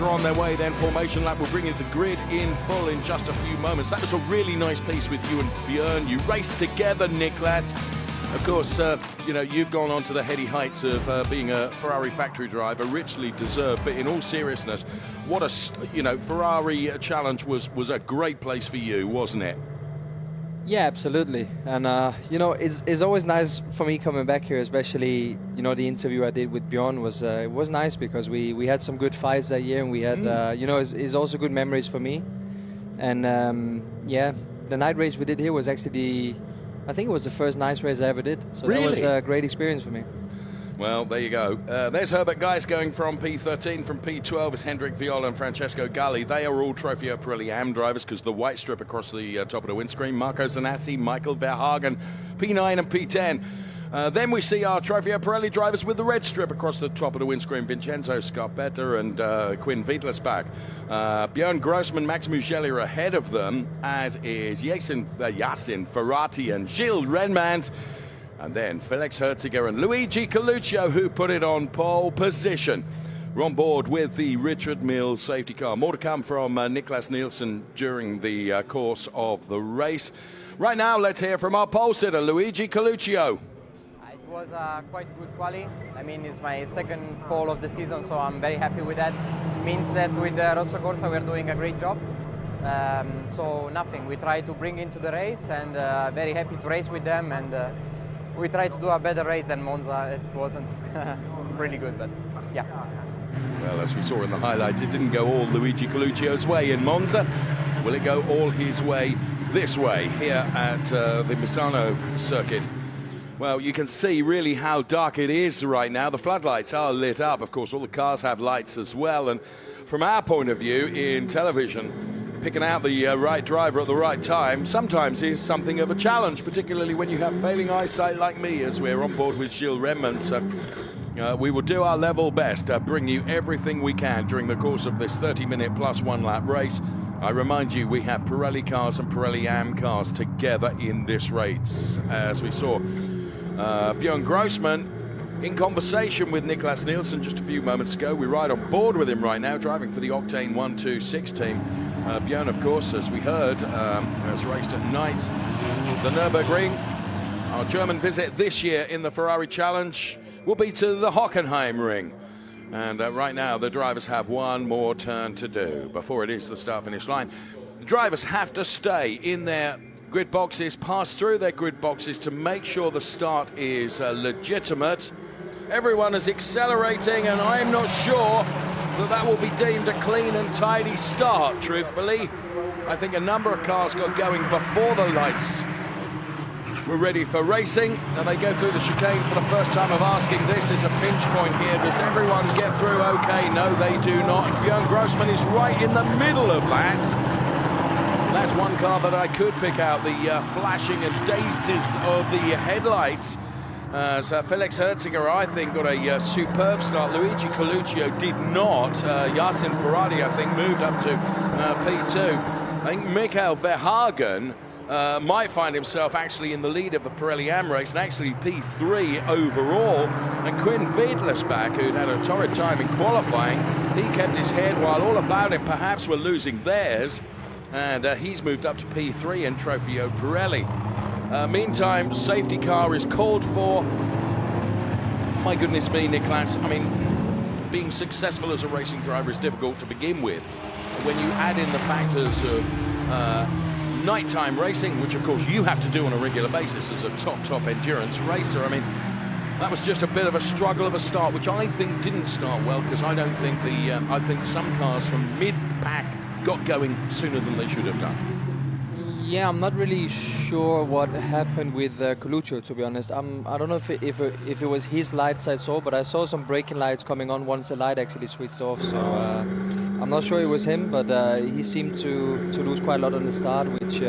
Are on their way, then formation lap will bring you the grid in full in just a few moments. That was a really nice piece with you and Björn. You raced together, Niklas. Of course, you know, you've gone on to the heady heights of being a Ferrari factory driver, richly deserved. But in all seriousness, what a, you know, Ferrari challenge was a great place for you, wasn't it? Yeah, absolutely. And, you know, it's always nice for me coming back here, especially, you know, the interview I did with Björn was nice because we had some good fights that year, and we had, you know, it's also good memories for me. And, yeah, the night race we did here was actually I think it was the first nice race I ever did. So really? That was a great experience for me. Well, there you go. There's Herbert Geis going from P13. From P12 is Hendrik Viola and Francesco Galli. They are all Trofeo Pirelli AM drivers because the white strip across the top of the windscreen. Marco Zanassi, Michael Verhagen, P9 and P10. Then we see our Trofeo Pirelli drivers with the red strip across the top of the windscreen. Vincenzo Scarpetta and Quinn Wiedlersbach. Björn Grossman, Max Mugelli are ahead of them, as is Jasin Ferati and Gilles Renmans. And then Felix Herziger and Luigi Coluccio, who put it on pole position. We're on board with the Richard Mille safety car. More to come from Niklas Nielsen during the course of the race. Right now, let's hear from our pole sitter, Luigi Coluccio. It was quite good quali. I mean, it's my second pole of the season, so I'm very happy with that. It means that with Rosso Corsa, we're doing a great job. So nothing. We try to bring into the race, and very happy to race with them. And we tried to do a better race than Monza. It wasn't really good, but yeah. Well, as we saw in the highlights, it didn't go all Luigi Coluccio's way in Monza. Will it go all his way this way here at the Misano circuit? Well, you can see really how dark it is right now. The floodlights are lit up. Of course, all the cars have lights as well. And from our point of view in television, picking out the right driver at the right time sometimes is something of a challenge, particularly when you have failing eyesight like me, as we're on board with Gilles Renmans. So we will do our level best to bring you everything we can during the course of this 30-minute plus one-lap race. I remind you, we have Pirelli cars and Pirelli AM cars together in this race. As we saw Björn Grossman in conversation with Niklas Nielsen just a few moments ago. We're right on board with him right now, driving for the Octane 126 team. Björn, of course, as we heard, has raced at night the Nürburgring. Our German visit this year in the Ferrari Challenge will be to the Hockenheim Ring. And right now, the drivers have one more turn to do before it is the start-finish line. The drivers have to stay in their grid boxes, pass through their grid boxes to make sure the start is legitimate. Everyone is accelerating, and I'm not sure that will be deemed a clean and tidy start, truthfully. I think a number of cars got going before the lights were ready for racing, and they go through the chicane for the first time of asking. This is a pinch point here. Does everyone get through okay? No, they do not. Björn Grossman is right in the middle of that. That's one car that I could pick out, the flashing and daisies of the headlights. So Felix Herziger, I think, got a superb start. Luigi Coluccio did not. Jasin Ferati, I think, moved up to P2. I think Michael Verhagen might find himself actually in the lead of the Pirelli AM race, and actually P3 overall. And Quinn Wiedlersbach, who'd had a torrid time in qualifying, he kept his head while all about him perhaps were losing theirs. And he's moved up to P3 in Trofeo Pirelli. Meantime, safety car is called for. My goodness me, Niklas. I mean, being successful as a racing driver is difficult to begin with. When you add in the factors of nighttime racing, which of course you have to do on a regular basis as a top endurance racer, I mean, that was just a bit of a struggle of a start, which I think didn't start well, because I don't think I think some cars from mid-pack got going sooner than they should have done. Yeah, I'm not really sure what happened with Coluccio, to be honest. I don't know if it was his lights I saw, but I saw some braking lights coming on once the light actually switched off. So I'm not sure it was him, but he seemed to lose quite a lot on the start, which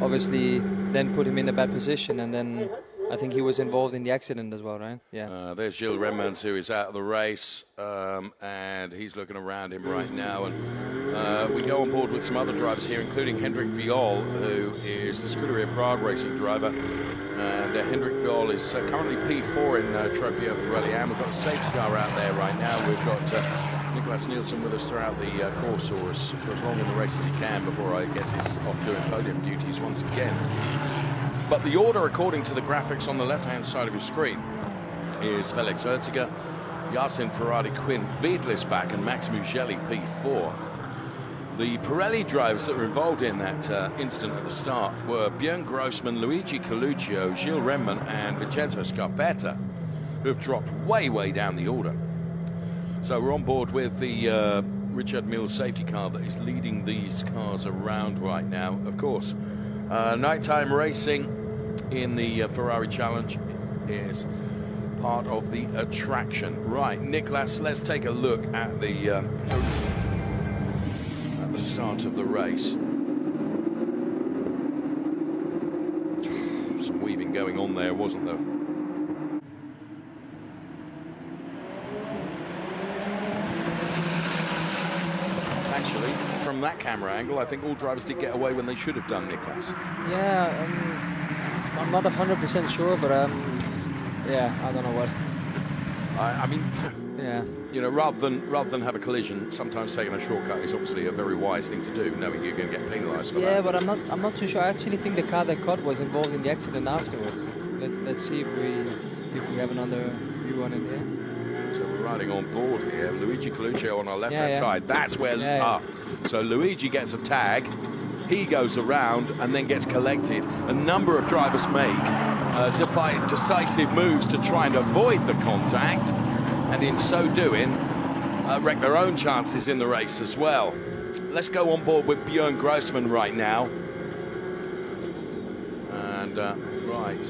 obviously then put him in a bad position, and then I think he was involved in the accident as well, right? Yeah. There's Gilles Remans, who is out of the race, and he's looking around him right now. And we go on board with some other drivers here, including Hendrik Viol, who is the Scuderia Prague racing driver. And Hendrik Viol is currently P4 in Trofeo Pirelli, and we've got a safety car out there right now. We've got Nicholas Nielsen with us throughout the course, or for as long in the race as he can, before I guess he's off doing podium duties once again. But the order, according to the graphics on the left-hand side of your screen, is Felix Herziger, Jasin Ferati, Quinn Wiedlisbach, and Max Mugelli, P4. The Pirelli drivers that were involved in that incident at the start were Björn Grossman, Luigi Coluccio, Gilles Remman, and Vincenzo Scarpetta, who have dropped way, way down the order. So we're on board with the Richard Mille safety car that is leading these cars around right now. Of course, nighttime racing in the Ferrari Challenge is part of the attraction. Right, Niklas, let's take a look at the start of the race. Some weaving going on there, wasn't there? Actually, from that camera angle, I think all drivers did get away when they should have done, Niklas. Yeah, I'm not 100% sure, but yeah, I don't know what. I mean, yeah, you know, rather than have a collision, sometimes taking a shortcut is obviously a very wise thing to do, knowing you're going to get penalised for that. Yeah, but I'm not too sure. I actually think the car that caught was involved in the accident afterwards. Let's see if we have another view on it. Yeah. So we're riding on board here. Luigi Coluccio on our left-hand side. That's where. So Luigi gets a tag. He goes around and then gets collected. A number of drivers make decisive moves to try and avoid the contact, and in so doing, wreck their own chances in the race as well. Let's go on board with Björn Grossman right now. And right,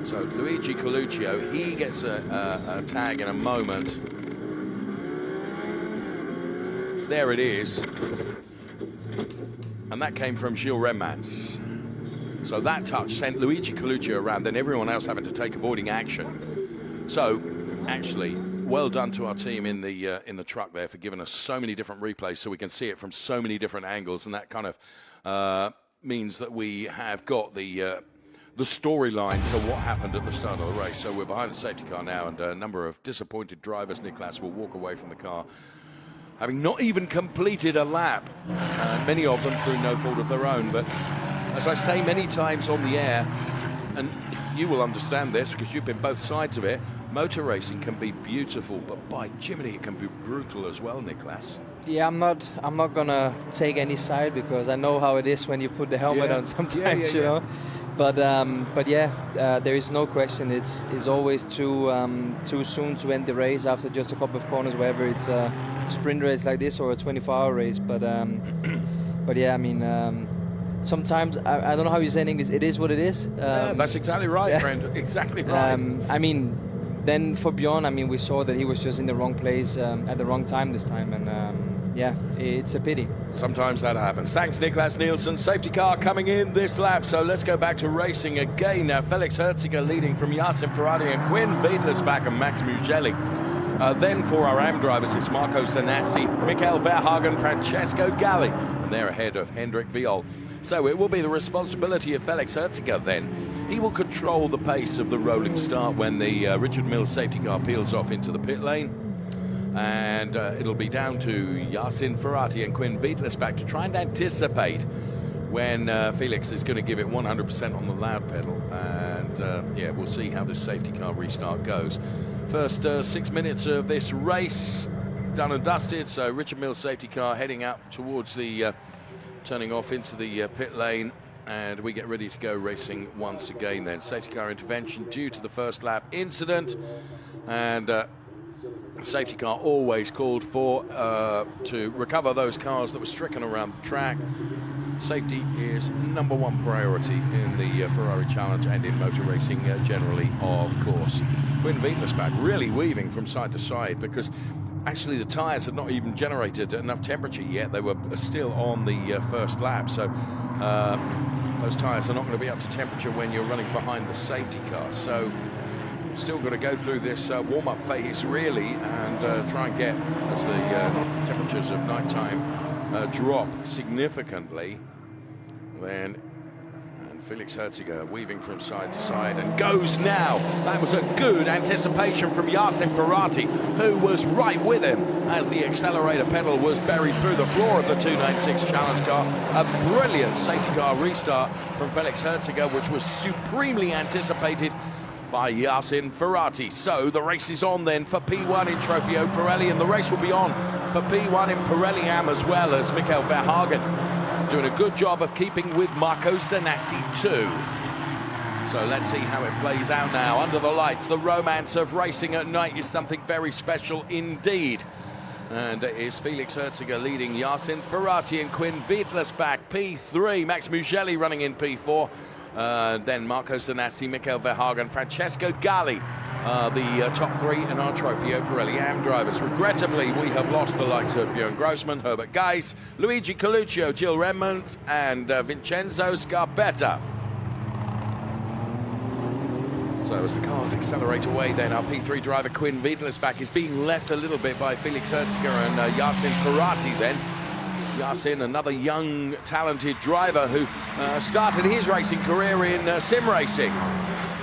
so Luigi Coluccio, he gets a tag in a moment. There it is. And that came from Gilles Remans. So that touch sent Luigi Coluccio around, then everyone else having to take avoiding action. So, actually, well done to our team in the truck there for giving us so many different replays so we can see it from so many different angles, and that kind of means that we have got the storyline to what happened at the start of the race. So we're behind the safety car now, and a number of disappointed drivers, Niklas, will walk away from the car having not even completed a lap, many of them through no fault of their own. But as I say many times on the air, and you will understand this because you've been both sides of it, motor racing can be beautiful, but by Jiminy, it can be brutal as well, Niklas. Yeah, I'm not gonna take any side because I know how it is when you put the helmet on sometimes, you know. But there is no question. It's always too soon to end the race after just a couple of corners, whether it's a sprint race like this or a 24-hour race. But yeah, I mean, sometimes I don't know how you say in English. It is what it is. That's exactly right, friend. Exactly right. I mean, then for Björn, I mean, we saw that he was just in the wrong place at the wrong time this time, and yeah, it's a pity. Sometimes that happens. Thanks, Niklas Nielsen. Safety car coming in this lap. So let's go back to racing again. Now, Felix Herziger leading from Jasin Ferati and Quinn Wiedlisbach and Max Mugelli. Then for our AM drivers, it's Marco Sanassi, Michael Verhagen, Francesco Galli, and they're ahead of Hendrik Viol. So it will be the responsibility of Felix Herziger then. He will control the pace of the rolling start when the Richard Mille safety car peels off into the pit lane. And it'll be down to Jasin Ferati and Quinn Wiedlisbach to try and anticipate when Felix is going to give it 100% on the loud pedal. And yeah, we'll see how this safety car restart goes. First 6 minutes of this race done and dusted. So Richard Mille safety car heading up towards the turning off into the pit lane, and we get ready to go racing once again then. Safety car intervention due to the first lap incident, and safety car always called for to recover those cars that were stricken around the track. Safety is #1 priority in the Ferrari Challenge and in motor racing generally, of course. Quinn Wietlisbach really weaving from side to side because actually the tyres had not even generated enough temperature yet. They were still on the first lap, so those tyres are not going to be up to temperature when you're running behind the safety car. So still got to go through this warm-up phase really and try and get, as the temperatures of nighttime drop significantly, then Felix Herziger weaving from side to side and goes now. That was a good anticipation from Jasin Ferati, who was right with him as the accelerator pedal was buried through the floor of the 296 Challenge car. A brilliant safety car restart from Felix Herziger, which was supremely anticipated by Jasin Ferati. So the race is on then for P1 in Trofeo Pirelli, and the race will be on for P1 in Pirelli-Am as well, as Michael Verhagen doing a good job of keeping with Marco Zanassi too. So let's see how it plays out now. Under the lights, the romance of racing at night is something very special indeed. And it is Felix Herziger leading Jasin Ferati and Quinn Wietlisbach P3. Max Mugelli running in P4. Then Marco Zanassi, Michael Verhagen, Francesco Galli, the top three in our Trofeo Pirelli-Am drivers. Regrettably, we have lost the likes of Björn Grossman, Herbert Geis, Luigi Coluccio, Gil Remont, and Vincenzo Scarpetta. So as the cars accelerate away then, our P3 driver Quinn Wietlisbach is being left a little bit by Felix Herziger and Jasin Ferati then. Jasin, another young, talented driver who started his racing career in sim racing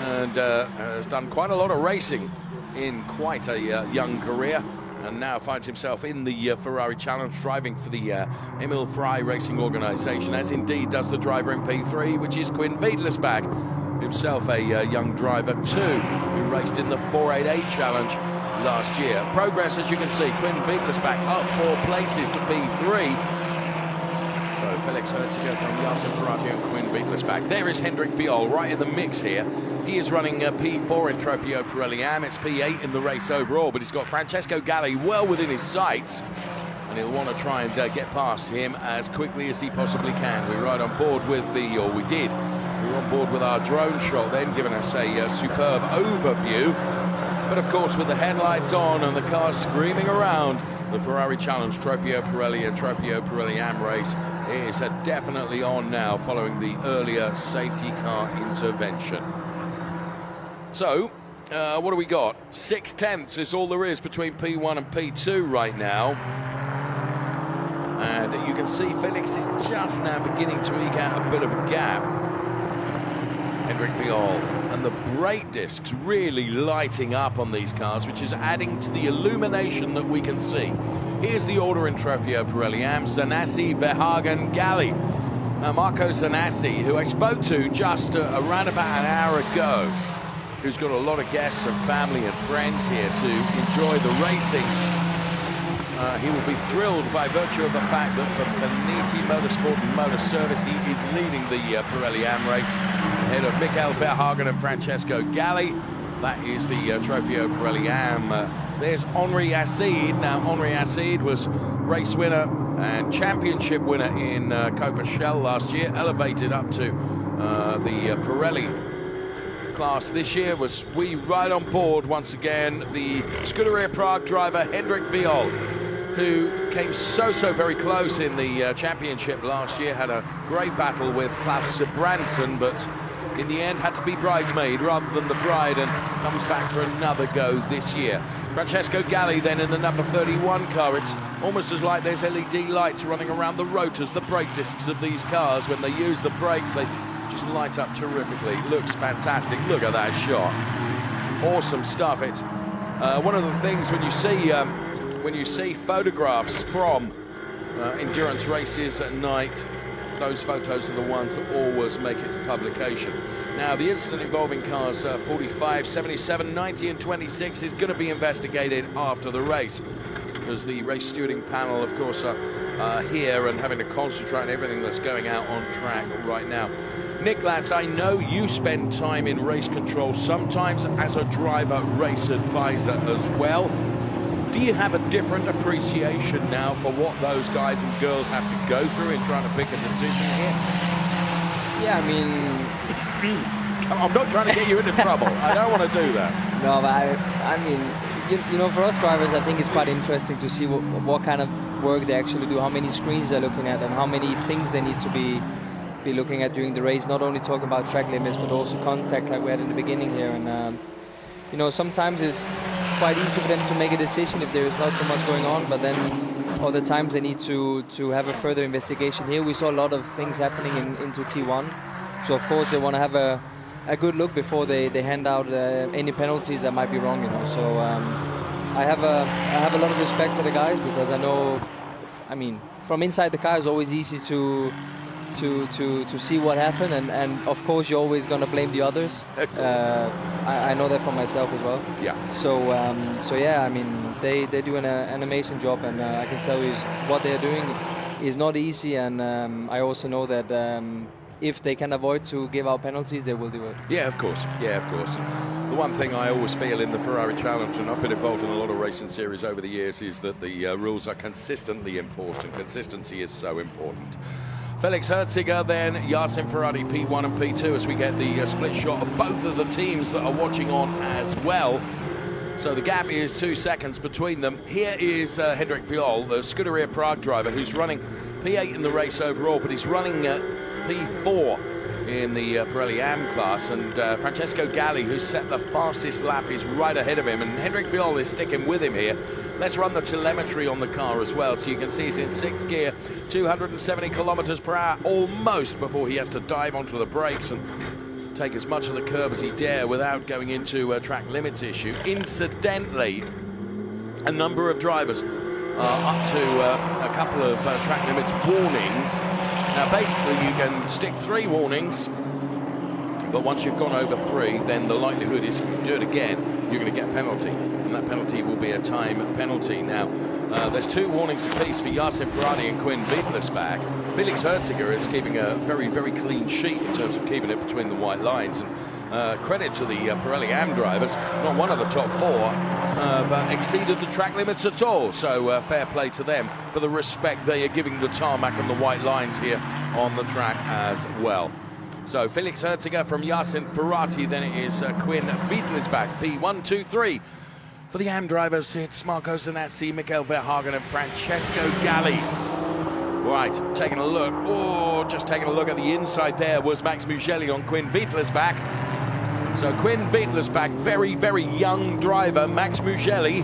and has done quite a lot of racing in quite a young career, and now finds himself in the Ferrari Challenge driving for the Emil Frey Racing Organisation, as indeed does the driver in P3, which is Quinn Wietlisbach, himself a young driver too, who raced in the 488 Challenge last year. Progress, as you can see, Quinn Wietlisbach up 4 places to P3. So Felix Herziger from Jasin Ferati and Quinn Wietlisbach. There is Hendrik Viol right in the mix here. He is running P4 in Trofeo Pirelli-Am. It's P8 in the race overall, but he's got Francesco Galli well within his sights, and he'll want to try and get past him as quickly as he possibly can. We're right on board with we were on board with our drone shot then, giving us a superb overview. But of course, with the headlights on and the cars screaming around, the Ferrari Challenge Trofeo Pirelli and Trofeo Pirelli-Am race is definitely on now, following the earlier safety car intervention. So, what do we got? 6/10 is all there is between P1 and P2 right now. And you can see Felix is just now beginning to eke out a bit of a gap. Hendrik Viol, and the brake discs really lighting up on these cars, which is adding to the illumination that we can see. Here's the order in Trofeo Pirelli-Am: Zanassi, Verhagen, Galli. Marco Zanassi, who I spoke to just around about an hour ago, who's got a lot of guests and family and friends here to enjoy the racing. He will be thrilled by virtue of the fact that for Paniti Motorsport and Motor Service, he is leading the Pirelli-Am race ahead of Michael Verhagen and Francesco Galli. That is the Trofeo Pirelli-Am. There's Henri Acide. Now, Henri Acide was race winner and championship winner in Copa-Shell last year, elevated up to the Pirelli class this year. Was we right on board once again the Scuderia Prague driver Hendrik Viol, who came so very close in the championship last year, had a great battle with Klaus Sebranson, but in the end had to be bridesmaid rather than the bride, and comes back for another go this year. Francesco Galli then in the number 31 car. It's almost as like there's LED lights running around the rotors, the brake discs of these cars. When they use the brakes, they just light up terrifically. Looks fantastic. Look at that shot. Awesome stuff. It's one of the things when you see photographs from endurance races at night, those photos are the ones that always make it to publication. Now, the incident involving cars 45, 77, 90 and 26 is going to be investigated after the race, because the race stewarding panel, of course, are here and having to concentrate on everything that's going out on track right now. Niklas, I know you spend time in race control, sometimes as a driver race advisor as well. Do you have a different appreciation now for what those guys and girls have to go through in trying to pick a decision here? Yeah, I mean... I'm not trying to get you into trouble. I don't want to do that. No, but I mean, you know, for us drivers, I think it's quite interesting to see what kind of work they actually do, how many screens they're looking at, and how many things they need to be looking at during the race. Not only talk about track limits, but also contact, like we had in the beginning here. And you know, sometimes it's quite easy for them to make a decision if there is not too much going on, but then other times they need to have a further investigation. Here we saw a lot of things happening into T1, so of course they want to have a good look before they hand out any penalties that might be wrong, you know. So I have a lot of respect for the guys, because I know, I mean, from inside the car it's always easy to see what happened, and of course you're always going to blame the others. I know that for myself as well. Yeah. So yeah, I mean, they do an amazing job, and I can tell you what they're doing is not easy, and I also know that if they can avoid to give out penalties, they will do it. Yeah, of course. Yeah, of course. The one thing I always feel in the Ferrari Challenge, and I've been involved in a lot of racing series over the years, is that the rules are consistently enforced, and consistency is so important. Felix Herziger, then Jasin Ferati, P1 and P2, as we get the split shot of both of the teams that are watching on as well. So the gap is 2 seconds between them. Here is Hendrik Viol, the Scuderia Prague driver, who's running P8 in the race overall, but he's running P4 in the Pirelli AM class, and Francesco Galli, who's set the fastest lap, is right ahead of him, and Hendrik Viol is sticking with him here. Let's run the telemetry on the car as well, so you can see he's in 6th gear, 270 kilometers per hour almost before he has to dive onto the brakes and take as much of the curb as he dare without going into a track limits issue. Incidentally, a number of drivers up to a couple of track limits warnings. Now basically you can stick 3 warnings, but once you've gone over 3, then the likelihood is if you do it again, you're going to get a penalty, and that penalty will be a time penalty. Now there's 2 warnings apiece for Jasin Ferati and Quinn Wittlersbach. Felix Herziger is keeping a very, very clean sheet in terms of keeping it between the white lines, and credit to the Pirelli AM drivers, not one of the top 4 have exceeded the track limits at all, so fair play to them for the respect they are giving the tarmac and the white lines here on the track as well. So Felix Herziger from Jasin Ferati, then it is Quinn Wittlersbach, P1, 2, 3. For the AM drivers, it's Marco Zanassi, Michael Verhagen and Francesco Galli. Right, taking a look. Oh, just taking a look at the inside there was Max Mugelli on Quinn Wittlersbach. So Quinn Wittlersbach, very, very young driver. Max Mugelli,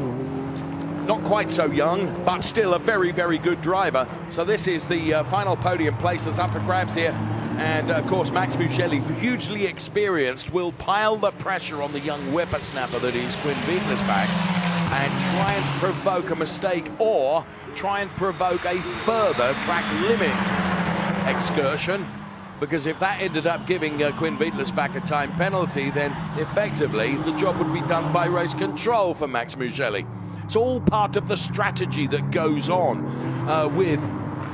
not quite so young, but still a very, very good driver. So this is the final podium place that's up for grabs here. And of course, Max Mugelli, hugely experienced, will pile the pressure on the young whippersnapper that is Quinn Wittlersbach and try and provoke a mistake, or try and provoke a further track limit excursion. Because if that ended up giving Quinn Wittlersbach a time penalty, then effectively the job would be done by race control for Max Mugelli. It's all part of the strategy that goes on with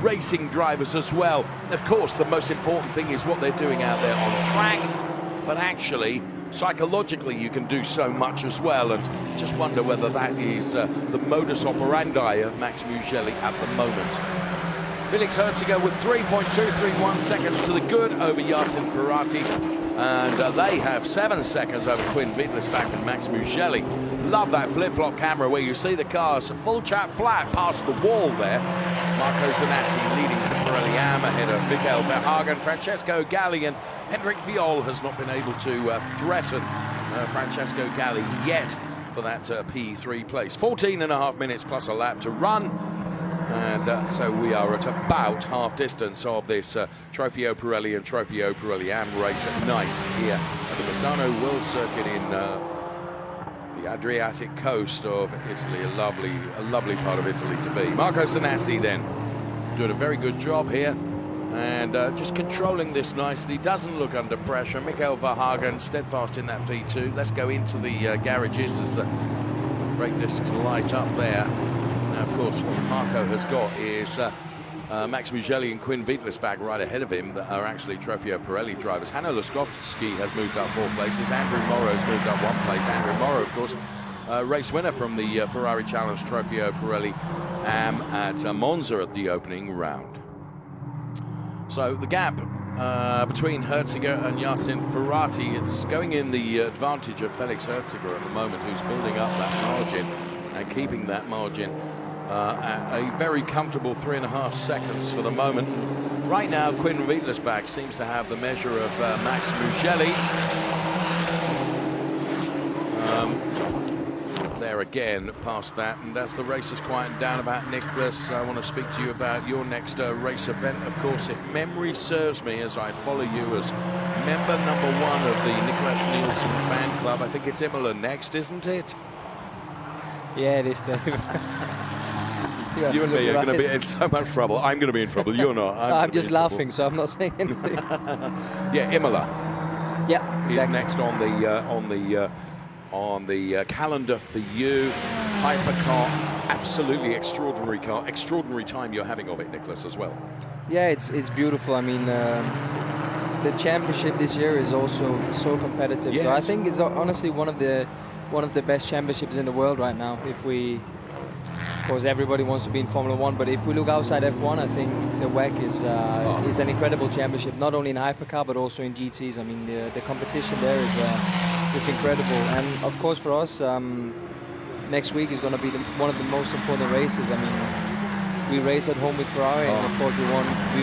racing drivers as well. Of course, the most important thing is what they're doing out there on track, but actually, psychologically, you can do so much as well, and just wonder whether that is the modus operandi of Max Mugelli at the moment. Felix Herziger with 3.231 seconds to the good over Jasin Ferati, and they have 7 seconds over Quinn Wittlersbach and Max Mugelli. Love that flip-flop camera where you see the cars full chat flat past the wall there. Marco Zanassi leading for Pirelli AM ahead of Michael Verhagen. Francesco Galli and Hendrik Viol has not been able to threaten Francesco Galli yet for that P3 place. 14.5 minutes plus a lap to run. And so we are at about half distance of this Trofeo Pirelli and Trofeo Pirelli AM race at night here at the Misano World Circuit in the Adriatic coast of Italy. A lovely part of Italy to be. Marco Zanassi then doing a very good job here and just controlling this nicely. Doesn't look under pressure. Michael Verhagen steadfast in that P2. Let's go into the garages as the brake discs light up there. Now, of course, what Marco has got is Max Mugelli and Quinn Wittlersbach right ahead of him that are actually Trofeo Pirelli drivers. Hanno Laskowski has moved up 4 places. Andrew Morrow's moved up 1 place. Andrew Morrow, of course, race winner from the Ferrari Challenge Trofeo Pirelli Am at Monza at the opening round. So the gap between Herziger and Jasin Ferati, it's going in the advantage of Felix Herziger at the moment, who's building up that margin and keeping that margin at a very comfortable 3.5 seconds for the moment. Right now, Quinn Wittelsbach seems to have the measure of Max Mugelli. There again, past that, and as the race has quietened down about Nicholas, I want to speak to you about your next race event. Of course, if memory serves me, as I follow you as member number 1 of the Nicholas Nielsen fan club, I think it's Imola next, isn't it? Yeah, it is, Dave. You and me are going to be in so much trouble. I'm going to be in trouble. You're not. I'm just laughing, so I'm not saying anything. Yeah, Imola. Yeah, exactly. Is next on the calendar for you. Hypercar, absolutely extraordinary car. Extraordinary time you're having of it, Nicholas, as well. Yeah, it's beautiful. I mean, the championship this year is also so competitive. Yes. So I think it's honestly one of the best championships in the world right now. Of course, everybody wants to be in Formula 1, but if we look outside F1, I think the WEC is an incredible championship, not only in hypercar but also in GTs. I mean, the competition there is incredible. And of course, for us, next week is going to be one of the most important races. I mean, we race at home with Ferrari, and of course, we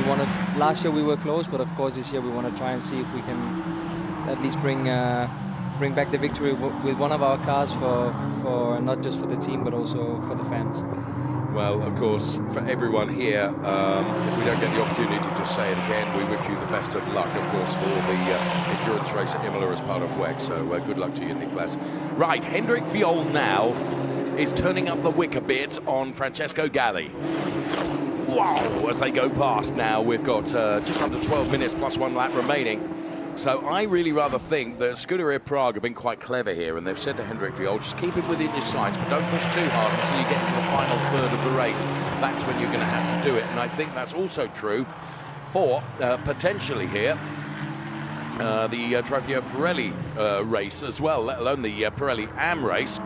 want to. Last year we were close, but of course this year we want to try and see if we can at least bring back the victory with one of our cars for not just for the team but also for the fans. Well, of course, for everyone here, if we don't get the opportunity to say it again, we wish you the best of luck, of course, for the endurance race at Imola as part of WEC. So good luck to you, Nicholas. Right, Hendrik Viol now is turning up the wick a bit on Francesco Galli. Wow, as they go past now, we've got just under 12 minutes plus 1 lap remaining. So I really rather think that Scuderia Prague have been quite clever here, and they've said to Hendrik Viol, just keep it within your sights, but don't push too hard until you get into the final third of the race. That's when you're going to have to do it. And I think that's also true for potentially here the Trofeo Pirelli race as well, let alone the Pirelli Am race,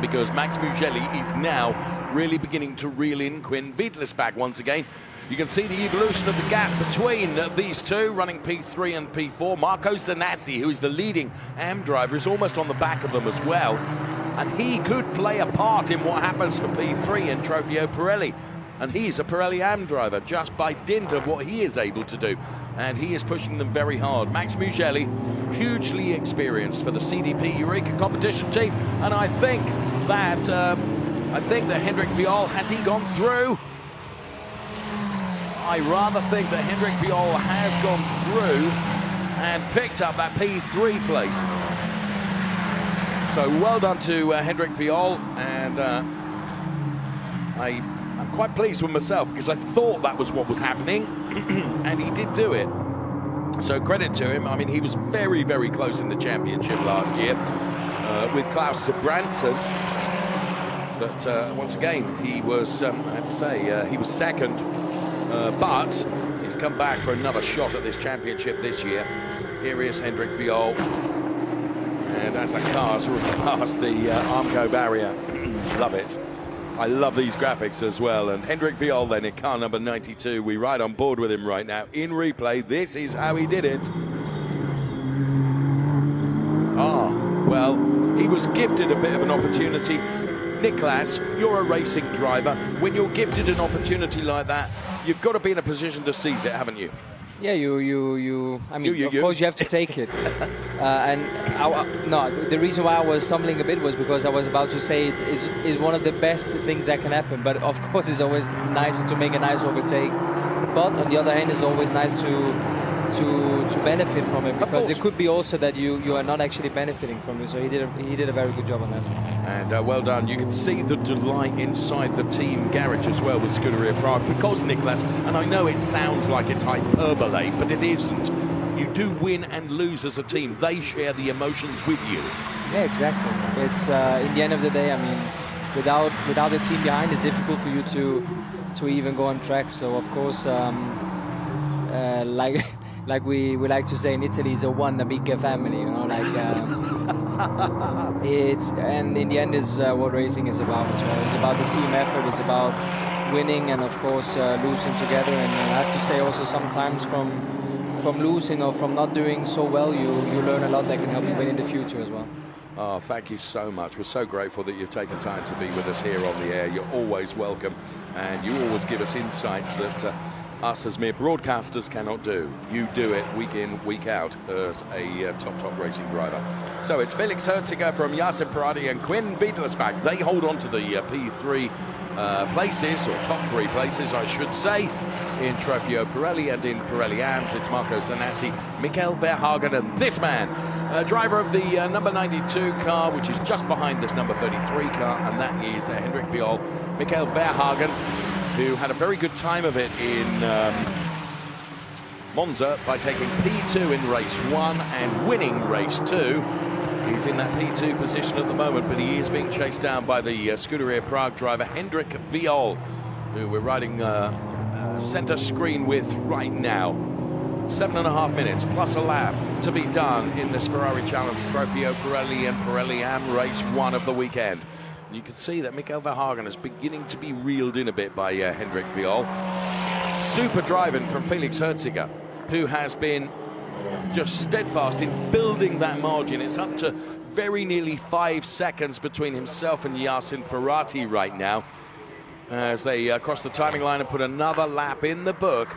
because Max Mugelli is now really beginning to reel in Quinn Wittelsbach once again. You can see the evolution of the gap between these two, running P3 and P4. Marco Zanassi, who is the leading Am driver, is almost on the back of them as well. And he could play a part in what happens for P3 in Trofeo Pirelli. And he's a Pirelli Am driver just by dint of what he is able to do. And he is pushing them very hard. Max Mugelli, hugely experienced for the CDP Eureka competition team. And I think that Hendrik Viol, has he gone through? I rather think that Hendrik Viol has gone through and picked up that P3 place. So well done to Hendrik Viol, and I'm quite pleased with myself because I thought that was what was happening, and he did do it. So credit to him. I mean, he was very, very close in the championship last year with Klaus Branson. But once again, he was, I have to say, he was second. But he's come back for another shot at this championship this year. Here is Hendrik Viol. And as the cars roll past the Armco barrier, love it. I love these graphics as well. And Hendrik Viol then in car number 92. We ride on board with him right now in replay. This is how he did it. Well, he was gifted a bit of an opportunity. Nicholas, you're a racing driver. When you're gifted an opportunity like that, you've got to be in a position to seize it, haven't you? Yeah, I mean, of course you have to take it. The reason why I was stumbling a bit was because I was about to say it's one of the best things that can happen. But of course, it's always nicer to make a nice overtake. But on the other hand, it's always nice to benefit from it, because it could be also that you are not actually benefiting from it. So he did a very good job on that. And well done. You can see the delight inside the team garage as well with Scuderia Prague, because Nicholas, and I know it sounds like it's hyperbole, but it isn't. You do win and lose as a team. They share the emotions with you. Yeah, exactly. It's in the end of the day, I mean, without the team behind, it's difficult for you to even go on track. So of course, like we like to say in Italy, it's a big family, you know, And in the end is what racing is about as well. It's about the team effort. It's about winning and of course losing together. And I have to say also sometimes from losing or from not doing so well, you learn a lot that can help you win in the future as well. Oh, thank you so much. We're so grateful that you've taken time to be with us here on the air. You're always welcome, and you always give us insights that us as mere broadcasters cannot do. You do it week in, week out as a top racing driver. So it's Felix Herziger from Jasin Ferati and Quinn Wittelsbach. They hold on to the P3 places, or top 3 places, I should say, in Trofeo Pirelli, and in Pirelli AMS. It's Marco Zanassi, Michael Verhagen, and this man, driver of the number 92 car, which is just behind this number 33 car, and that is Hendrik Viol, Michael Verhagen, who had a very good time of it in Monza by taking P2 in race 1 and winning race 2. He's in that P2 position at the moment, but he is being chased down by the Scuderia Prague driver Hendrik Viol, who we're riding center screen with right now. 7.5 minutes plus a lap to be done in this Ferrari Challenge Trofeo Pirelli and Pirelli AM race 1 of the weekend. You can see that Michael Verhagen is beginning to be reeled in a bit by Hendrik Viol. Super driving from Felix Herziger, who has been just steadfast in building that margin. It's up to very nearly 5 seconds between himself and Jasin Ferati right now, as they cross the timing line and put another lap in the book.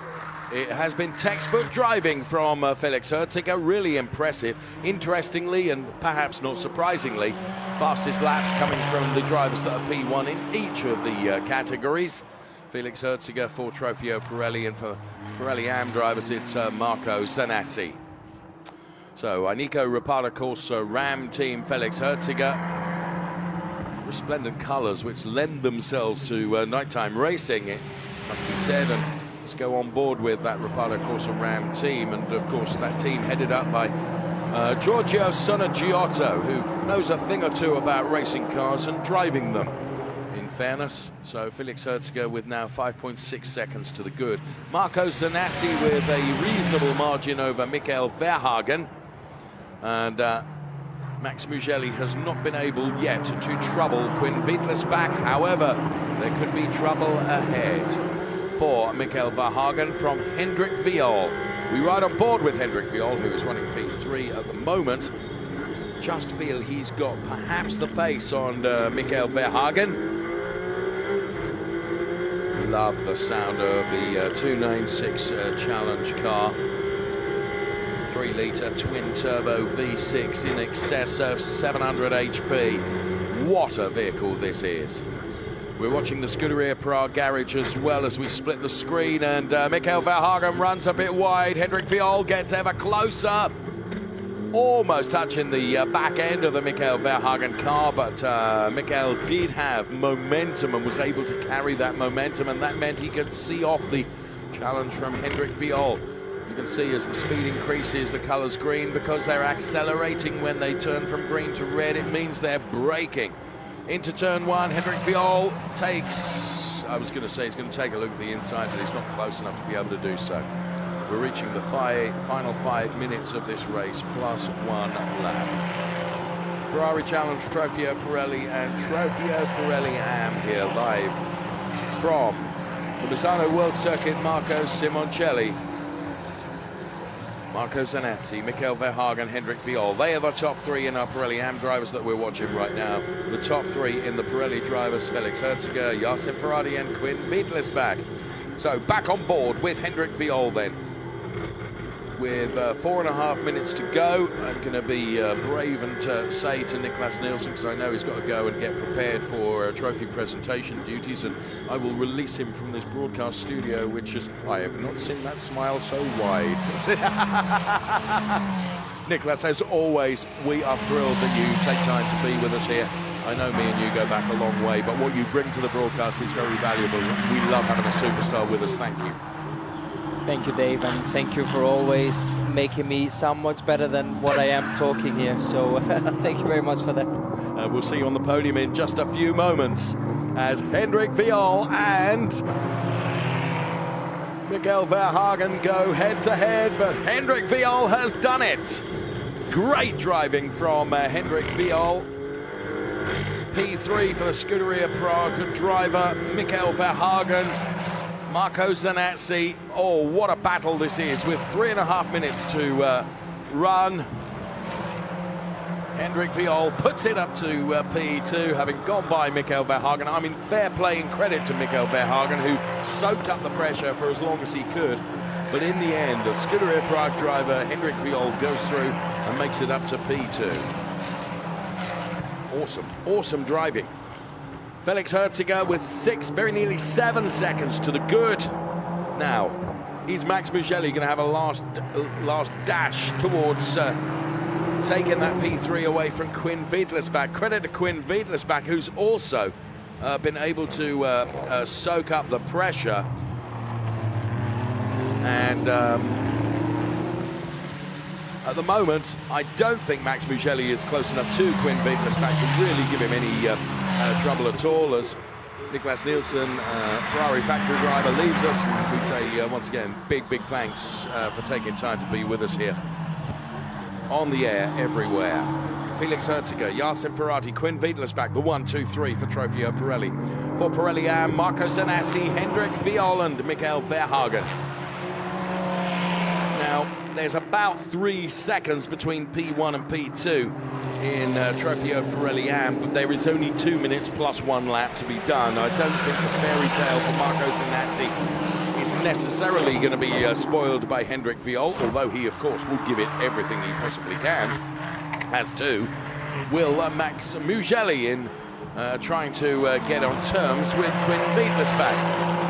It has been textbook driving from Felix Herziger, really impressive. Interestingly, and perhaps not surprisingly, fastest laps coming from the drivers that are P1 in each of the categories. Felix Herziger for Trofeo Pirelli, and for Pirelli AM drivers, it's Marco Zanassi. So, Anico Ripata Corsa Ram team, Felix Herziger. Resplendent colours which lend themselves to nighttime racing, it must be said. And let's go on board with that Ripata Corsa Ram team, and of course that team headed up by Giorgio Sonagiotto, who knows a thing or two about racing cars and driving them, in fairness. So Felix Herziger with now 5.6 seconds to the good. Marco Zanassi with a reasonable margin over Michael Verhagen, and Max Mugelli has not been able yet to trouble Quinn Wittelsbach. However, there could be trouble ahead for Michael Verhagen from Hendrik Viol. We ride on board with Hendrik Viol, who is running P3 at the moment. Just feel he's got perhaps the pace on Michael Verhagen. Love the sound of the 296 Challenge car. 3-litre twin-turbo V6 in excess of 700 HP. What a vehicle this is. We're watching the Scuderia Prague garage as well as we split the screen, and Michael Verhagen runs a bit wide. Hendrik Viol gets ever closer, almost touching the back end of the Michael Verhagen car, but Michael did have momentum and was able to carry that momentum, and that meant he could see off the challenge from Hendrik Viol. You can see as the speed increases, the colour's green because they're accelerating when they turn from green to red. It means they're braking. Into turn 1, Hendrik Viol takes, I was going to say he's going to take a look at the inside, but he's not close enough to be able to do so. We're reaching the final 5 minutes of this race, plus 1 lap. Ferrari Challenge, Trofeo Pirelli and Trofeo Pirelli AM here live from the Misano World Circuit. Marco Simoncelli, Marco Zanassi, Michael Verhagen, Hendrik Viol. They are the top 3 in our Pirelli AM drivers that we're watching right now. The top 3 in the Pirelli drivers, Felix Herziger, Jasin Ferati and Quinn Wittelsbach. So back on board with Hendrik Viol then. With 4.5 minutes to go, I'm going to be brave and say to Niklas Nielsen, because I know he's got to go and get prepared for trophy presentation duties, and I will release him from this broadcast studio, which is, I have not seen that smile so wide. Niklas, as always, we are thrilled that you take time to be with us here. I know me and you go back a long way, but what you bring to the broadcast is very valuable. We love having a superstar with us. Thank you. Thank you, Dave, and thank you for always making me sound much better than what I am talking here. So thank you very much for that. We'll see you on the podium in just a few moments as Hendrik Viol and Michael Verhagen go head-to-head, but Hendrik Viol has done it. Great driving from Hendrik Viol. P3 for the Scuderia Prague driver, Michael Verhagen, Marco Zanazzi. Oh, what a battle this is with 3.5 minutes to run. Hendrik Viol puts it up to P2, having gone by Michael Verhagen. I mean, fair play and credit to Michael Verhagen, who soaked up the pressure for as long as he could. But in the end, the Scuderia Prague driver, Hendrik Viol, goes through and makes it up to P2. Awesome driving. Felix Herziger with 6, very nearly 7 seconds to the good. Now, is Max Mugelli going to have a last dash towards taking that P3 away from Quinn Wiedlisbach? Credit to Quinn Wiedlisbach, who's also been able to soak up the pressure. And at the moment, I don't think Max Mugelli is close enough to Quinn Wiedlisbach to really give him any trouble at all, as Niklas Nielsen, Ferrari factory driver, leaves us. And we say once again, big thanks for taking time to be with us here on the air everywhere. Felix Herziger, Jasin Ferati, Quinn Wiedlisbach, the 1, 2, 3 for Trofeo Pirelli. For Pirelli Am, Marco Zanazzi, Hendrik Viol and Michael Verhagen. Now, there's about 3 seconds between P1 and P2 in Trofeo Pirelli Am, but there is only 2 minutes plus 1 lap to be done. I don't think the fairy tale for Marco Zanazzi is necessarily going to be spoiled by Hendrik Viol, although he, of course, will give it everything he possibly can, as too will Max Mugelli in trying to get on terms with Quinn Wiedlisbach.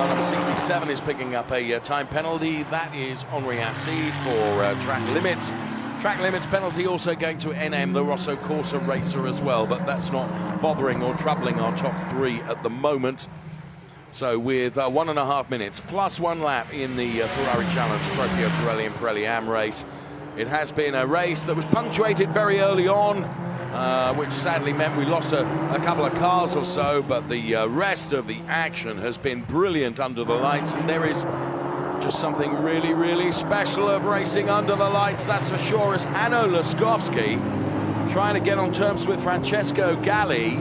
Number 67 is picking up a time penalty. That is Henri Acide for track limits. Track limits penalty also going to NM, the Rosso Corsa racer as well, but that's not bothering or troubling our top 3 at the moment. So with 1.5 minutes plus 1 lap in the Ferrari Challenge Trofeo Pirelli and Pirelli Am race, it has been a race that was punctuated very early on, which sadly meant we lost a couple of cars or so, but the rest of the action has been brilliant under the lights, and there is just something really special of racing under the lights, that's for sure, as Hanno Laskowski trying to get on terms with Francesco Galli,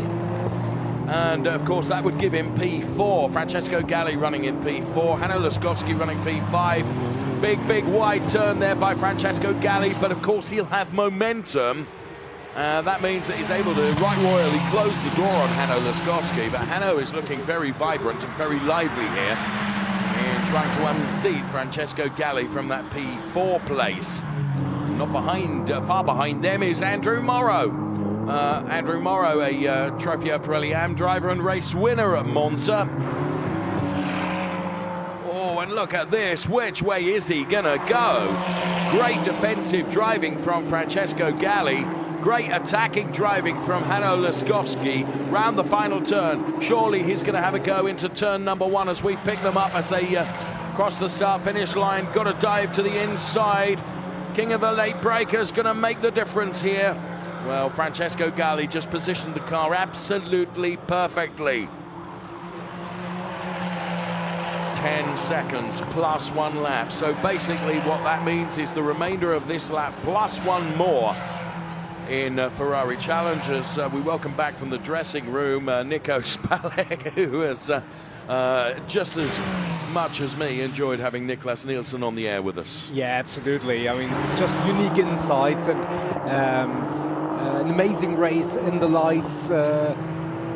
and of course that would give him P4. Francesco Galli running in P4, Hanno Laskowski running P5. Big wide turn there by Francesco Galli, but of course he'll have momentum. That means that he's able to right royally close the door on Hanno Laskowski, but Hanno is looking very vibrant and very lively here in trying to unseat Francesco Galli from that P4 place. Not behind, far behind them is Andrew Morrow. Andrew Morrow, a Trofeo Pirelli Am driver and race winner at Monza. Oh, and look at this. Which way is he gonna go? Great defensive driving from Francesco Galli. Great attacking driving from Hanno Laskowski round the final turn. Surely he's going to have a go into turn number 1 as we pick them up as they cross the start-finish line. Got to dive to the inside. King of the late breakers going to make the difference here. Well, Francesco Galli just positioned the car absolutely perfectly. 10 seconds plus 1 lap. So basically what that means is the remainder of this lap plus 1 more in Ferrari Challengers. We welcome back from the dressing room Nico Spalek, who has just as much as me enjoyed having Niklas Nielsen on the air with us. Yeah, absolutely. I mean, just unique insights and an amazing race in the lights,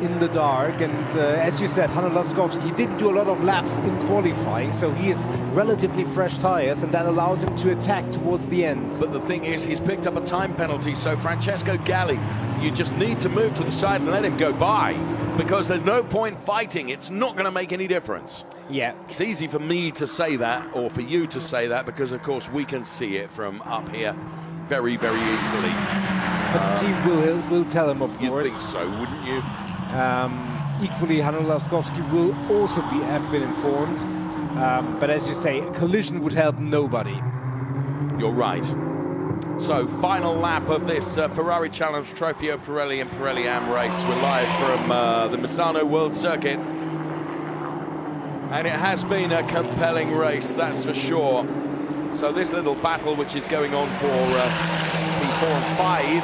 in the dark, and as you said, Hanno Laskowski, he didn't do a lot of laps in qualifying, so he is relatively fresh tires, and that allows him to attack towards the end. But the thing is, he's picked up a time penalty, so Francesco Galli, you just need to move to the side and let him go by, because there's no point fighting. It's not going to make any difference. Yeah. It's easy for me to say that, or for you to say that, because of course we can see it from up here very easily. But he will tell him, of course. You'd think so, wouldn't you? Equally, Hanno Laskowski will also have been informed. But as you say, a collision would help nobody. You're right. So, final lap of this Ferrari Challenge Trofeo Pirelli and Pirelli Am race. We're live from the Misano World Circuit. And it has been a compelling race, that's for sure. So this little battle, which is going on for P4 and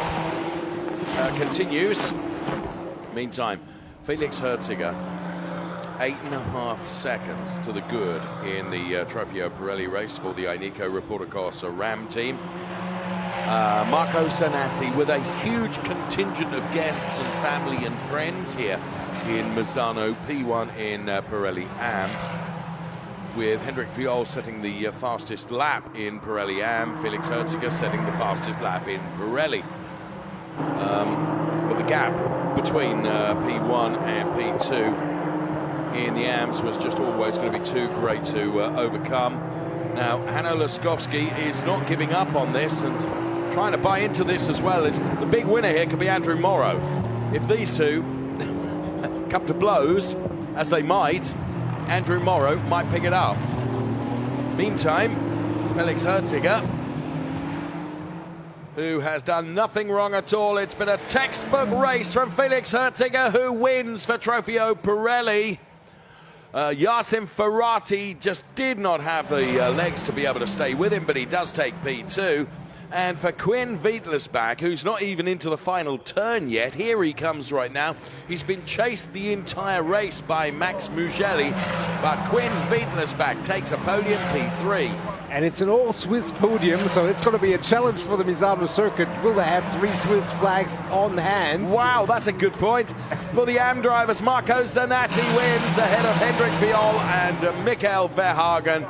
5, continues. Meantime, Felix Herziger, 8.5 seconds to the good in the Trofeo Pirelli race for the Ineco Reporter Corsa Ram team. Marco Zanassi with a huge contingent of guests and family and friends here in Misano, P1 in Pirelli Am, with Hendrik Viol setting the fastest lap in Pirelli Am, Felix Herziger setting the fastest lap in Pirelli. But the gap between P1 and P2 in the AMs was just always going to be too great to overcome. Now, Hanno Laskowski is not giving up on this and trying to buy into this as well. As the big winner here could be Andrew Morrow. If these two come to blows, as they might, Andrew Morrow might pick it up. Meantime, Felix Herziger, who has done nothing wrong at all. It's been a textbook race from Felix Herziger, who wins for Trofeo Pirelli. Jasin Ferati just did not have the legs to be able to stay with him, but he does take P2. And for Quinn Wiedlersbach, who's not even into the final turn yet, here he comes right now. He's been chased the entire race by Max Mugelli, but Quinn Wiedlersbach takes a podium, P3. And it's an all-Swiss podium, so it's going to be a challenge for the Misano Circuit. Will they have 3 Swiss flags on hand? Wow, that's a good point. For the AM drivers, Marco Zanassi wins ahead of Hendrik Viol and Michael Verhagen.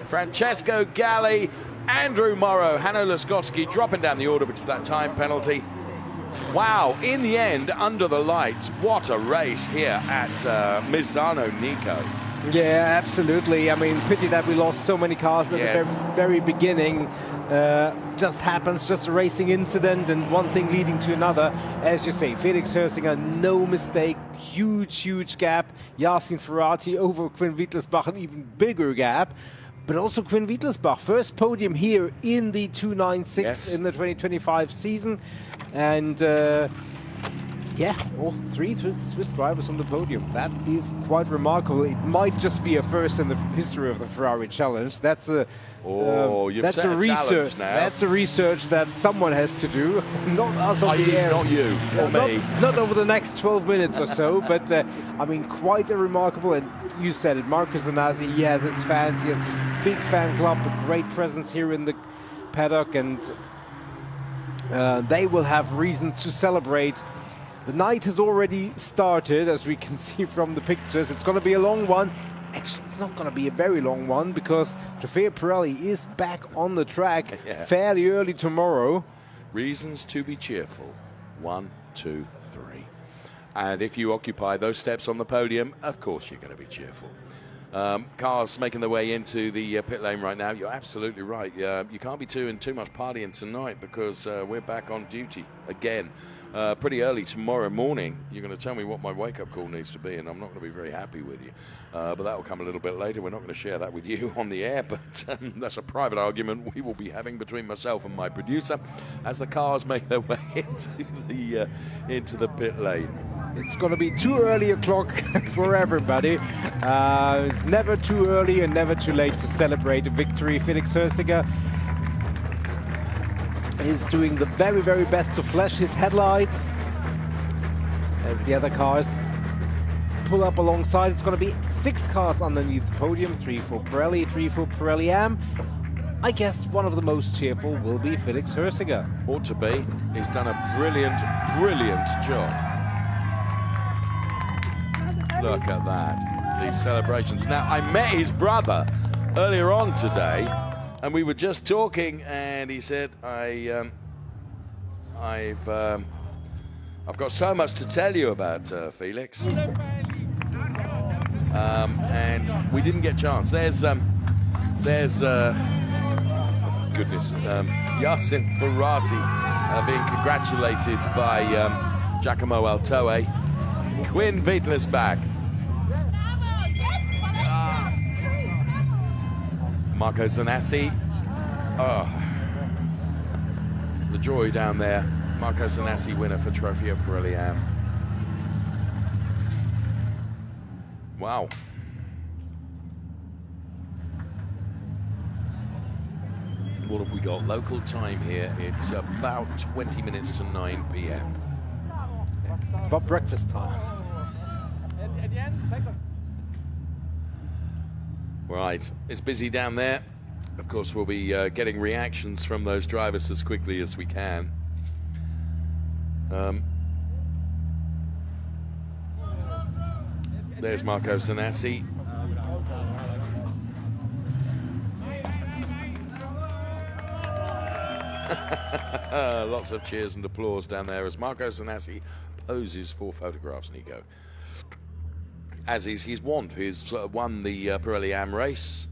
Francesco Galli, Andrew Morrow, Hanno Laskowski dropping down the order because of that time penalty. Wow, in the end, under the lights, what a race here at Misano, Nico. Yeah, absolutely. I mean, pity that we lost so many cars at the very beginning. Just happens, just a racing incident and one thing leading to another. As you say, Felix Herziger, no mistake, huge gap. Jasin Ferati over Quinn Wiedlersbach, an even bigger gap. But also Quinn Wiedlersbach, first podium here in the 296 in the 2025 season. And all 3 Swiss drivers on the podium. That is quite remarkable. It might just be a first in the history of the Ferrari Challenge. That's a research. That's a research that someone has to do, not us on the air. Not you or me. Not over the next 12 minutes or so. But I mean, quite a remarkable. And you said it, Marco Zanassi. He has his fans. He has this big fan club, a great presence here in the paddock, and they will have reasons to celebrate. The night has already started, as we can see from the pictures. It's going to be a long one. Actually, it's not going to be a very long one because Trofeo Pirelli is back on the track fairly early tomorrow. Reasons to be cheerful. 1, 2, 3. And if you occupy those steps on the podium, of course you're going to be cheerful. Cars making their way into the pit lane right now. You're absolutely right. You can't be doing too much partying tonight because we're back on duty again. Pretty early tomorrow morning. You're going to tell me what my wake-up call needs to be, and I'm not going to be very happy with you. But that will come a little bit later. We're not going to share that with you on the air, but that's a private argument we will be having between myself and my producer as the cars make their way into the pit lane. It's going to be too early a clock for everybody. It's never too early and never too late to celebrate a victory. Felix Herziger is doing the very best to flash his headlights as the other cars pull up alongside. It's going to be 6 cars underneath the podium, 3 for Pirelli, 3 for Pirelli Am. I guess one of the most cheerful will be Felix Herziger. Ought to be. He's done a brilliant job. Look at that, these celebrations. Now, I met his brother earlier on today, and we were just talking, and he said, I've got so much to tell you about Felix. And we didn't get a chance. There's Jasin Ferati being congratulated by Giacomo Altoe. Quinn Wiedlersbach. Marco Zanassi. Oh, the joy down there. Marco Zanassi, winner for Trofeo Pirelli Am. Wow. what have we got? Local time here, it's about 20 minutes to 9 p.m. About breakfast time. Right, it's busy down there. Of course, we'll be getting reactions from those drivers as quickly as we can. There's Marco Zanassi. Lots of cheers and applause down there as Marco Zanassi poses for photographs, Nico. As is his wont, he's won the Pirelli Am race.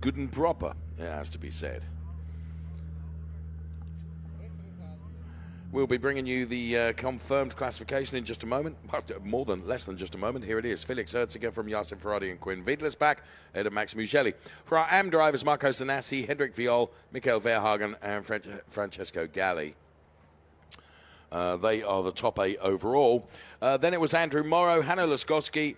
Good and proper, it has to be said. We'll be bringing you the confirmed classification in just a moment. Less than just a moment. Here it is. Felix Herziger from Jasin Ferati and Quinn Wiedlersbach ahead of Max Mugelli. For our AM drivers, Marco Zanassi, Hendrik Viol, Michael Verhagen and Francesco Galli. They are the top 8 overall. Then it was Andrew Morrow, Hanno Laskowski,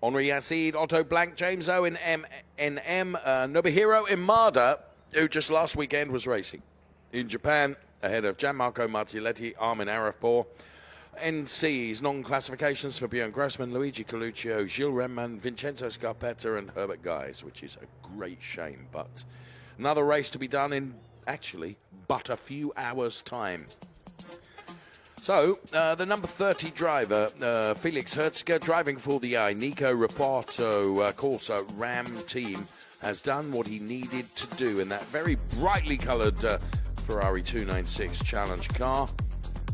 Henri Yacide, Otto Blank, James Owen, MNM, Nobuhiro Imada, who just last weekend was racing in Japan, ahead of Gianmarco Marzioletti, Armin Arifpour. NC's non-classifications for Björn Grossman, Luigi Coluccio, Gilles Remman, Vincenzo Scarpetta and Herbert Guys, which is a great shame. But another race to be done in, actually, but a few hours' time. So, the number 30 driver, Felix Herziger, driving for the Nico Reparto Corsa Ram team, has done what he needed to do in that very brightly coloured Ferrari 296 Challenge car.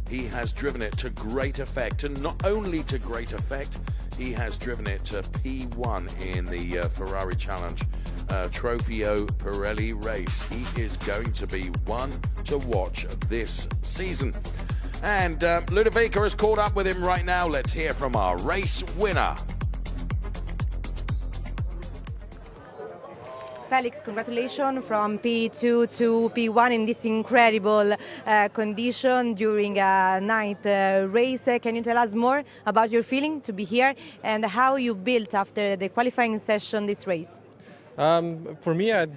He has driven it to great effect, and not only to great effect, he has driven it to P1 in the Ferrari Challenge Trofeo Pirelli race. He is going to be one to watch this season. And Ludovica has caught up with him right now. Let's hear from our race winner. Felix, congratulations from P2 to P1 in this incredible condition during a night race. Can you tell us more about your feeling to be here and how you built after the qualifying session this race? For me, I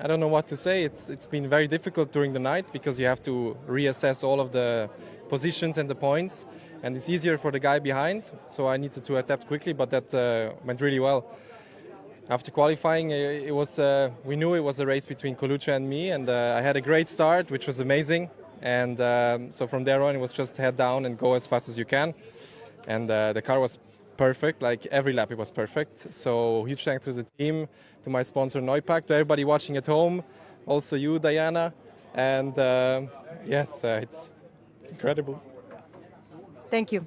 don't know what to say. It's been very difficult during the night because you have to reassess all of the positions and the points, and it's easier for the guy behind, so I needed to adapt quickly, but that went really well. After qualifying, we knew it was a race between Coluccio and me, and I had a great start, which was amazing. And so from there on, it was just head down and go as fast as you can. And the car was perfect, like every lap it was perfect. So huge thanks to the team, to my sponsor Neupack, to everybody watching at home, also you, Diana. And yes, it's incredible. Thank you.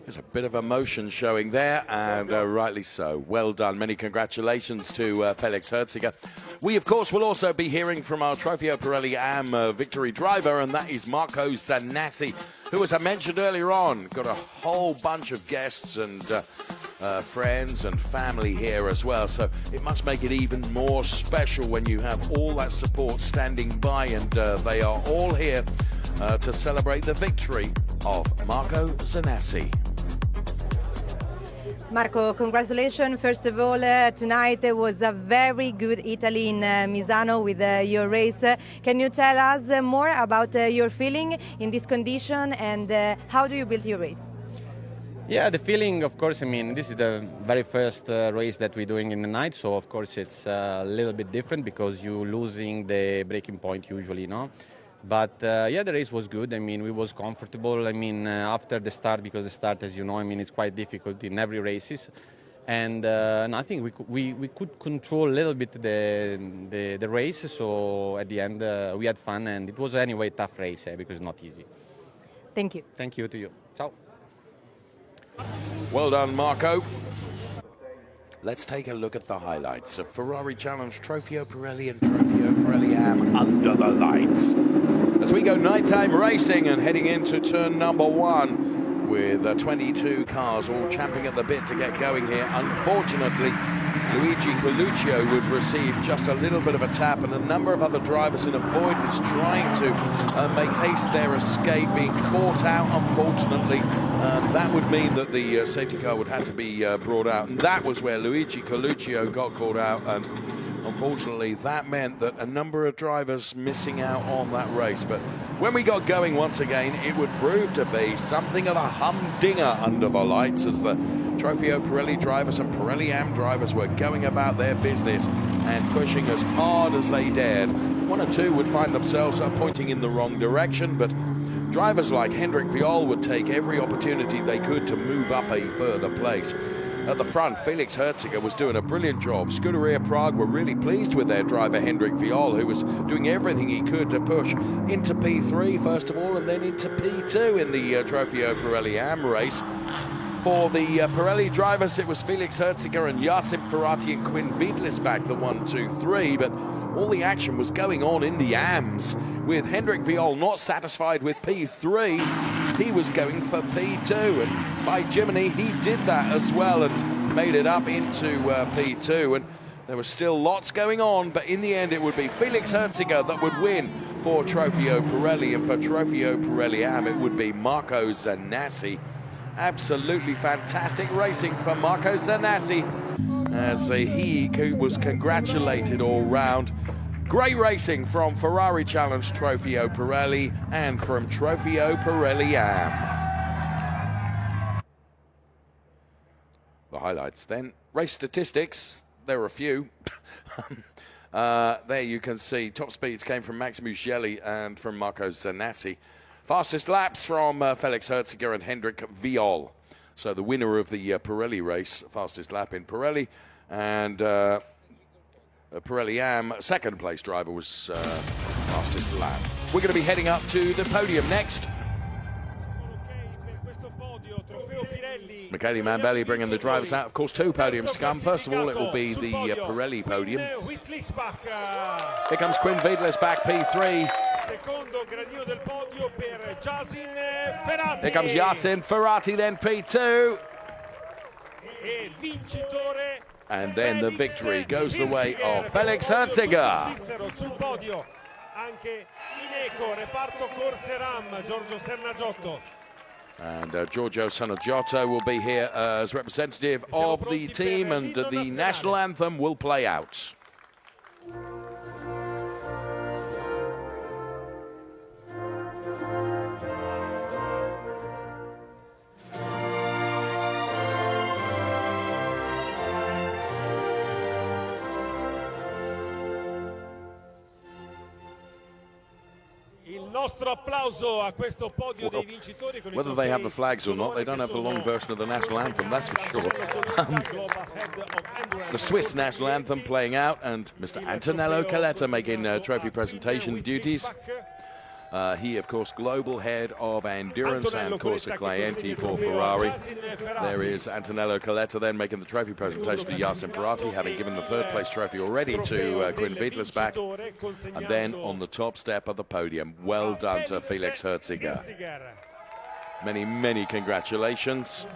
There's a bit of emotion showing there, and rightly so. Well done. Many congratulations to Felix Herziger. We, of course, will also be hearing from our Trofeo Pirelli Am victory driver, and that is Marco Zanassi, who, as I mentioned earlier on, got a whole bunch of guests and friends and family here as well. So it must make it even more special when you have all that support standing by, and they are all here to celebrate the victory of Marco Zanassi. Marco, congratulations. First of all, tonight was a very good Italy in Misano with your race. Can you tell us more about your feeling in this condition and how do you build your race? Yeah, the feeling, of course, I mean, this is the very first race that we're doing in the night, so of course it's a little bit different because you're losing the braking point usually, no? But yeah, the race was good. I mean, we was comfortable. I mean, after the start, because the start, as you know, I mean, it's quite difficult in every races. And I think we could control a little bit the race. So at the end, we had fun, and it was anyway a tough race because it's not easy. Thank you. Thank you to you. Ciao. Well done, Marco. Let's take a look at the highlights of Ferrari Challenge Trofeo Pirelli and Trofeo Pirelli Am under the lights. As we go nighttime racing and heading into turn number 1 with 22 cars all champing at the bit to get going here. Unfortunately, Luigi Coluccio would receive just a little bit of a tap, and a number of other drivers in avoidance trying to make haste their escape, being caught out, unfortunately. That would mean that the safety car would have to be brought out, and that was where Luigi Coluccio got caught out, and Unfortunately, that meant that a number of drivers missing out on that race. But when we got going once again, it would prove to be something of a humdinger under the lights as the Trofeo Pirelli drivers and Pirelli Am drivers were going about their business and pushing as hard as they dared. One or two would find themselves pointing in the wrong direction, but drivers like Hendrik Viol would take every opportunity they could to move up a further place. At the front, Felix Herziger was doing a brilliant job. Scuderia Prague were really pleased with their driver Hendrik Viol, who was doing everything he could to push into P3 first of all and then into P2 in the Trofeo Pirelli Am race. For the Pirelli drivers, it was Felix Herziger and Jasin Ferati and Quinn Wiedlisbach, the 1, 2, 3, but all the action was going on in the AMs, with Hendrik Viol not satisfied with P3. He was going for P2, and by Jiminy, he did that as well and made it up into P2. And there was still lots going on, but in the end, it would be Felix Herziger that would win for Trofeo Pirelli, and for Trofeo Pirelli Am, it would be Marco Zanassi. Absolutely fantastic racing for Marco Zanassi, as he was congratulated all round. Great racing from Ferrari Challenge Trofeo Pirelli and from Trofeo Pirelli Am. The highlights then. Race statistics, there are a few. There you can see top speeds came from Max Mugelli and from Marco Zanassi. Fastest laps from Felix Herziger and Hendrik Viol. So the winner of the Pirelli race, fastest lap in Pirelli, and Pirelli Am, second place driver was fastest lap. We're going to be heading up to the podium next. Michele Mambelli bringing the drivers out. Of course, two podiums to come. First of all, it will be the Pirelli podium. Here comes Quinn Wiedlisbach, P3. Here comes Jasin Ferati, then P2. And then the victory goes the way of Felix Herziger. And Giorgio Sanaggiotto will be here as representative of the team, and the national anthem will play out. Whether they have the flags or not, they don't have the long version of the national anthem, that's for sure. The Swiss national anthem playing out, and Mr. Antonello Coletta making trophy presentation duties. He, of course, global head of endurance and Corsa Clienti for Ferrari. There is Antonello Coletta then making the trophy presentation to Jasin Ferati, having given the third place trophy already to Quinn Wiedlisbach. And then on the top step of the podium, well done to Felix Herziger. Many, many congratulations.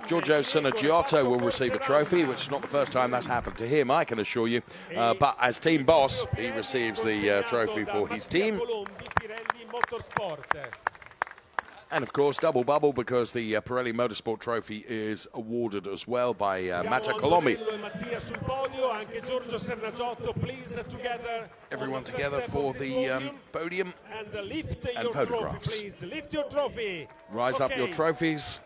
Giorgio Sanaggiotto will receive a trophy, which is not the first time that's happened to him, I can assure you. But as team boss, he receives the trophy for his team. And of course, double bubble, because the Pirelli Motorsport Trophy is awarded as well by Matta Colomi. Everyone together for the podium and photographs. Rise up your trophies.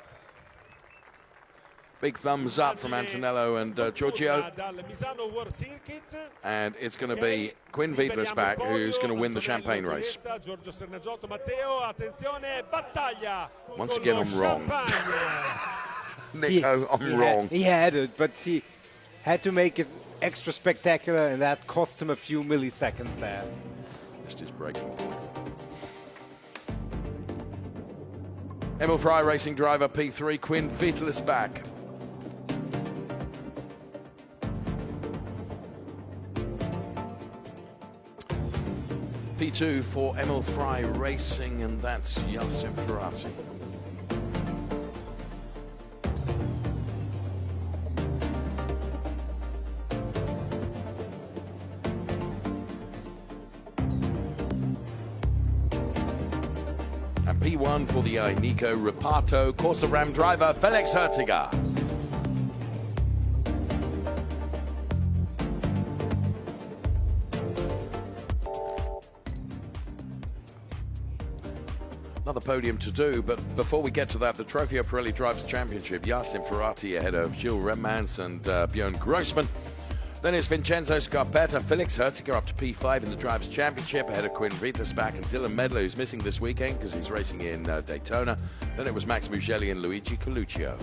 Big thumbs up from Antonello and Giorgio. And it's going to be Quinn Wiedlisbach who's going to win the champagne race. Once again, I'm wrong. Nico, I'm wrong. He had it, but he had to make it extra spectacular, and that cost him a few milliseconds there. Just his breaking point. Emil Frey racing driver P3, Quinn Wiedlisbach. P2 for Emil Frey Racing, and that's Jasin Ferati. And P1 for the Nico Ripato Corsa Ram driver Felix Herziger. another podium to do, but before we get to that, the Trofeo Pirelli Drivers' Championship, Jasin Ferati ahead of Gilles Remans and Björn Grossman. Then it's Vincenzo Scarpetta, Felix Herziger up to P5 in the Drivers' Championship ahead of Quinn Wietersbach and Dylan Medler, who's missing this weekend because he's racing in Daytona. Then it was Max Mugelli and Luigi Coluccio.